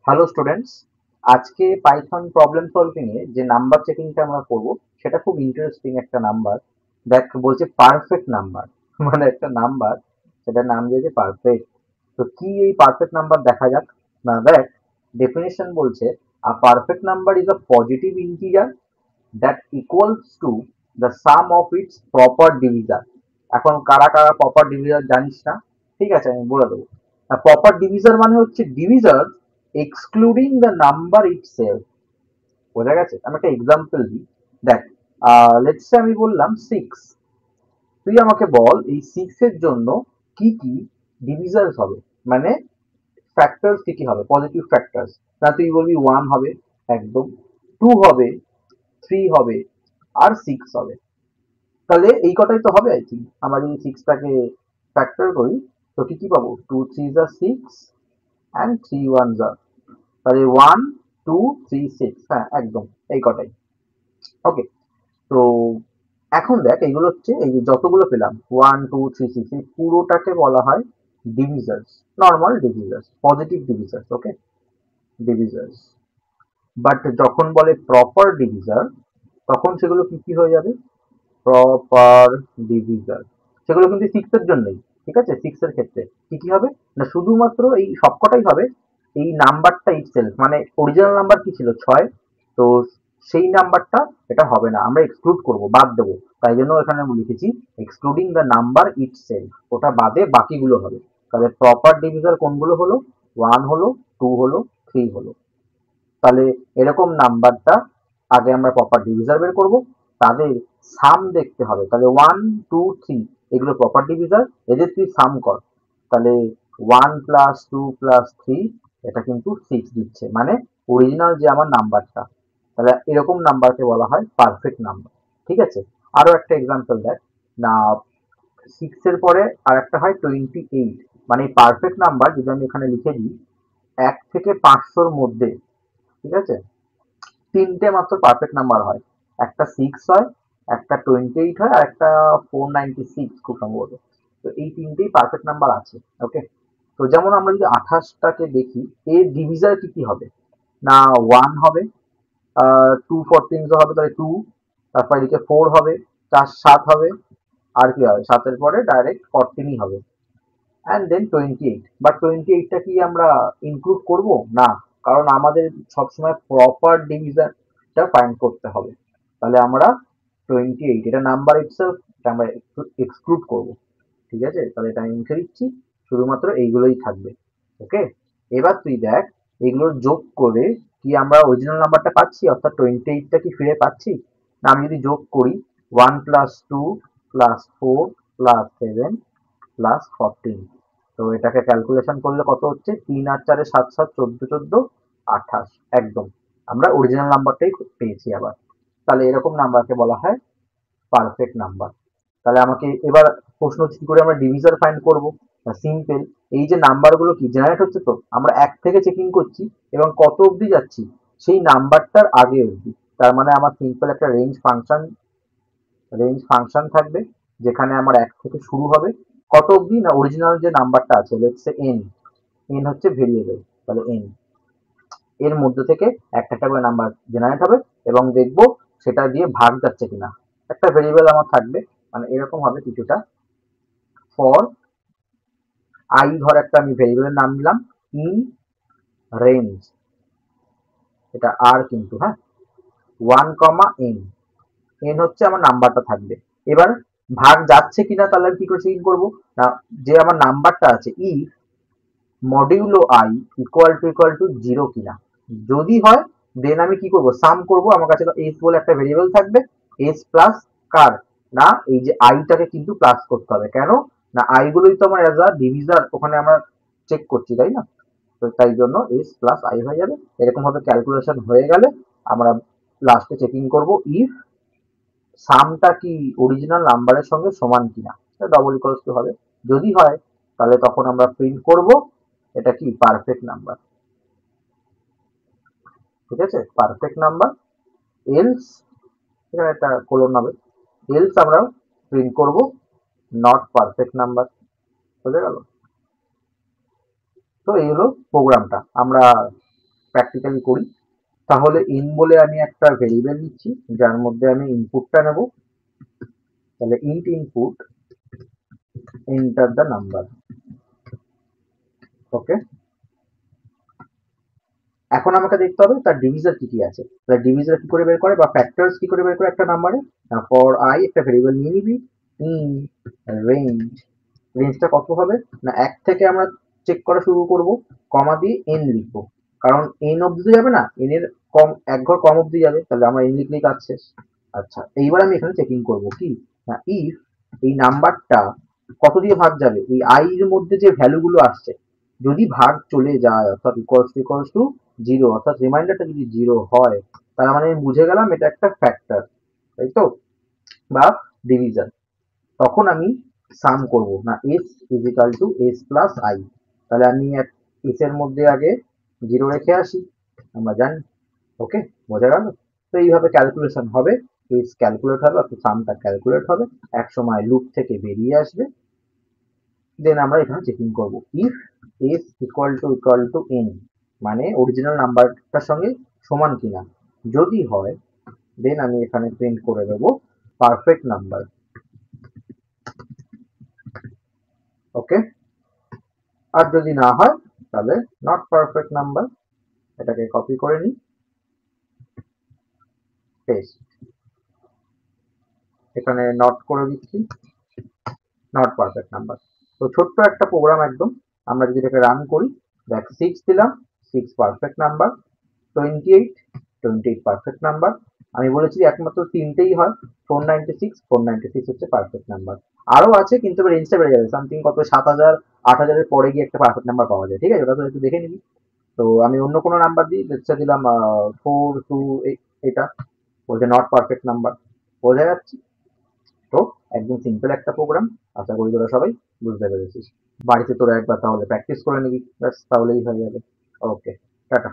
Hello students, আজকে Python problem solving এ যে number চেকিংটা আমরা করব সেটা খুব ইন্টারেস্টিং একটা নাম্বার। দেখ বলছে পারফেক্ট নাম্বার মানে একটা নাম্বার, সেটার নাম দিয়েছে পারফেক্ট। তো কি এই পারফেক্ট নাম্বার দেখা যাক। না দেখ, ডেফিনেশন বলছে a perfect number is a positive integer that equals to the sum of its proper divisor. এখন কারা কারা প্রপার ডিভিজার জানিস না? ঠিক আছে, আমি বলে দেবো। প্রপার ডিভিজার মানে হচ্ছে ডিভিজার এক্সক্লুডিং দ্য নাম্বার ইটসেলফ। বোঝা গেছে? আমি একটা এক্সাম্পল দিই। দেখ, লেটস সে আমি বললাম সিক্স। তুই আমাকে বল এই সিক্স এর জন্য কি কি ডিভিজার্স হবে, মানে ফ্যাক্টরস কি কি হবে, পজিটিভ ফ্যাক্টরস। না তুই বলবি ওয়ান হবে, একদম, টু হবে, থ্রি হবে, আর সিক্স হবে। তাহলে এই কটাই তো হবে আই থিঙ্ক। আমরা যদি সিক্সটাকে ফ্যাক্টর করি তো কি কি পাবো? টু থ্রি যা সিক্স অ্যান্ড থ্রি ওয়ান যা, তাহলে ওয়ান, টু, থ্রি, সিক্স। হ্যাঁ একদম, এই কটাই। ওকে। তো এখন দেখ, এইগুলো হচ্ছে এই যে যতগুলো পেলাম ওয়ান টু থ্রি সিক্স, এই পুরোটাকে বলা হয় ডিভিজার্স, নর্মাল ডিভিজার্স, পজিটিভ ডিভিজার্স। ওকে, ডিভিজার্স। বাট যখন বলে প্রপার ডিভিজার, তখন সেগুলো কি কি হয়ে যাবে? প্রপার ডিভিজার সেগুলো কিন্তু সিক্স এর জন্যই। ঠিক আছে, সিক্স এর ক্ষেত্রে কি কি হবে? না শুধুমাত্র এই সবকটাই হবে এই নাম্বারটা ইটসেলফ, মানে অরিজিনাল নাম্বার কি ছিল ছয়, তো সেই নাম্বারটা এটা হবে না, আমরা এক্সক্লুড করব, বাদ দেবো। তাই জন্য এখানে আমি লিখেছি এক্সক্লুডিং দ্য নাম্বার ইটসেলফ, ওটা বাদে বাকিগুলো হবে। তাহলে প্রপার ডিভিজার কোনগুলো হলো? ওয়ান হলো, টু হলো, থ্রি হলো। তাহলে এরকম নাম্বারটা আগে আমরা প্রপার ডিভিজার বের করব, তাদের সাম দেখতে হবে। তাহলে ওয়ান, টু, থ্রি এগুলো প্রপার ডিভিজার, এদের তুই সাম কর। তাহলে one plus two plus three, এটা কিন্তু সিক্স দিচ্ছে, মানে অরিজিনাল যে আমার নাম্বারটা। তাহলে এরকম নাম্বারকে বলা হয় পারফেক্ট নাম্বার। ঠিক আছে, আরো একটা এক্সাম্পল দেখ না। সিক্স এর পরে আর একটা হয় 28, মানে এই পারফেক্ট নাম্বার যদি আমি এখানে লিখে দিই এক থেকে 500-র মধ্যে, ঠিক আছে, তিনটে মাত্র পারফেক্ট নাম্বার হয়। একটা সিক্স হয়, একটা 28 হয়, আর একটা 496 খুব সম্ভবত। তো এই তিনটেই পারফেক্ট নাম্বার আছে। ওকে। তো যেমন আমরা যদি 28টাকে দেখি, এর ডিভিজার কি কি হবে? না ওয়ান হবে, টু ফোরটিন হবে, তাহলে টু, তারপর এদিকে ফোর হবে, চার সাত হবে, আর কি হবে? সাতের পরে ডাইরেক্ট ফোরটিনই হবে। অ্যান্ড দেন 28, বাট 28টা কি আমরা ইনক্লুড করব? না, কারণ আমাদের সবসময় প্রপার ডিভিশনটা ফাইন্ড করতে হবে। তাহলে আমরা 28, এটা নাম্বার ইটসেলফ, এটা আমরা এক্সক্লুড করব। ঠিক আছে, তাহলে এটা আমি মুছে দিচ্ছি, শুধুমাত্র এইগুলোই থাকবে। ওকে। এবার তুই দেখ, এগুলো যোগ করে কি আমরা অরিজিনাল নাম্বারটা পাচ্ছি, অর্থাৎ 28টা কি ফিরে পাচ্ছি? না আমি যদি যোগ করি one plus two plus four plus seven plus fourteen, তো এটাকে ক্যালকুলেশন করলে কত হচ্ছে? তিন আর চারে সাত, সাত চোদ্দ, চোদ্দ আঠাশ, একদম আমরা অরিজিনাল নাম্বারটাই পেয়েছি আবার। তাহলে এরকম নাম্বারকে বলা হয় পারফেক্ট নাম্বার। তাহলে আমাকে এবার প্রশ্ন হচ্ছে কি করে আমরা ডিভিজার ফাইন্ড করব? সিম্পল, এই যে নাম্বারগুলো কি জেনারেট হচ্ছে, তো আমরা এক থেকে চেকিং করছি এবং কত অবধি যাচ্ছি সেই নাম্বারটার আগে অবধি। তার মানে আমার সিম্পল একটা রেঞ্জ ফাংশন থাকবে, যেখানে আমার এক থেকে শুরু হবে কত অবধি? না অরিজিনাল যে নাম্বারটা আছে, লেটস সে এন, এন হচ্ছে ভেরিয়েবল, তাহলে এন এর মধ্যে থেকে একটা একটা করে নাম্বার জেনারেট হবে এবং দেখবো সেটা দিয়ে ভাগ যাচ্ছে কিনা। একটা ভেরিয়েবল আমার থাকবে, মানে এরকম হবে কিছুটা। ফর আই, ধর একটা আমি ভেরিয়েবলের নাম দিলাম ইন রেঞ্জ, এটা আর কিন্তু, হ্যাঁ, ওয়ান কমা এন, এন হচ্ছে আমার নাম্বারটা থাকবে। এবার ভাগ যাচ্ছে কিনা তাহলে আমি কি করে চেক করবো? না, যে আমার নাম্বারটা আছে if modulo I equal to zero কিনা, যদি হয় দেন আমি কি করব? সাম করব। আমার কাছে তো এস বলে একটা ভেরিয়েবল থাকবে, এস প্লাস কার, না এই যে আইটাকে কিন্তু প্লাস করতে হবে। কেন? না আই গুলোই তো আমার অ্যাজ আ ডিভিজার ওখানে আমরা চেক করছি, তাই না? তো তাই জন্য এস প্লাস আই হয়ে যাবে। এরকম ভাবে ক্যালকুলেশন হয়ে গেলে আমরা লাস্টে চেকিং করব ইফ সামটা কি অরিজিনাল নাম্বারের সঙ্গে সমান কিনা, ডবল ইকুয়ালস টু হবে। যদি হয় তাহলে তখন আমরা প্রিন্ট করব এটা কি পারফেক্ট নাম্বার। ঠিক আছে, পারফেক্ট নাম্বার। এলস, এখানে একটা কোলন হবে, এলস আমরা প্রিন্ট করব নট পারফেক্ট নাম্বার। বুঝে গেল? তো এই হলো প্রোগ্রামটা। আমরা প্র্যাকটিক্যালি করি। তাহলে ইন বলে আমি একটা ভেরিয়েবল নিচ্ছি যার মধ্যে আমি ইনপুটটা নেব। তাহলে int input enter the number. Okay, এখন আমাকে দেখতে হবে তার ডিভিজার কি কি আছে। তার ডিভিজার কি করে বের করে বা ফ্যাক্টরস কি করে বের করে একটা নাম্বারে। ফর আই একটা ভেরিয়েবল নিয়ে নিবি, ইন রেঞ্জ। রেঞ্জটা কত হবে না, 1 থেকে আমরা চেক করা শুরু করব, কমা দিয়ে এন লিখবো, কারণ এন অব্দি তো যাবে না, এন এর কম এক ঘর কম অব্দি যাবে, তাহলে আমরা এন লিখলেই কাজ শেষ। আচ্ছা, এইবার আমি এখানে চেকিং করব কি না, ইফ এই নাম্বারটা কত দিয়ে ভাগ যাবে, এই আই এর মধ্যে যে ভ্যালুগুলো আসছে যদি ভাগ চলে যায়, অর্থাৎ ইকুয়ালস টু জিরো, অর্থাৎ রিমাইন্ডারটা যদি জিরো হয়, তার মানে আমি বুঝে গেলাম এটা একটা ফ্যাক্টর, তাই তো, বা ডিভিশন। তখন আমি সাম করব না, S is equal to S plus I. তাহলে আমি এস এর মধ্যে আগে জিরো রেখে আসি, আমরা জানি। ওকে, বোঝা গেল। তো এইভাবে ক্যালকুলেশন হবে, এস ক্যালকুলেট হবে, অর্থাৎ সামটা ক্যালকুলেট হবে, এক সময় লুপ থেকে বেরিয়ে আসবে। দেন আমরা এখানে চেকিং করব, if S equal to N, মানে অরিজিনাল নাম্বারটার সঙ্গে সমান কিনা। যদি হয় দেন আমি এখানে প্রিন্ট করে দেবো পারফেক্ট নাম্বার। ওকে, আর যদি না হয় তাহলে নট পারফেক্ট নাম্বার। এটাকে কপি করে নিই, পেস্ট, এখানে নট করে দিচ্ছি, নট পারফেক্ট নাম্বার। তো ছোট্ট একটা প্রোগ্রাম একদম, আমরা যদি এটাকে রান করি, দেখ 6 দিলাম, 6 পারফেক্ট নাম্বার, 28, 28 পারফেক্ট নাম্বার। আমি বলেছি একমাত্র তিনটেই হয়, 496, 496 হচ্ছে পারফেক্ট নাম্বার। আরো আছে কিন্তু রেঞ্জটা বেড়ে যাবে, সামথিং কত 7,000, 8,000-এর পরে গিয়ে একটা পারফেক্ট নাম্বার পাওয়া যায়, ঠিক আছে, ওটা তো একটু দেখে নিবি। তো আমি অন্য কোনো নাম্বার দিই, লেটসে দিলাম 4, 2, এটা বলছে নট পারফেক্ট নাম্বার। বোঝা যাচ্ছে তো, একদম সিম্পল একটা প্রোগ্রাম। আশা করি তোরা সবাই বুঝতে পেরেছিস। বাড়িতে তোরা একবার তাহলে প্র্যাকটিস করে নিবি, ব্যাস তাহলেই হয়ে যাবে। ওকে, টাটা।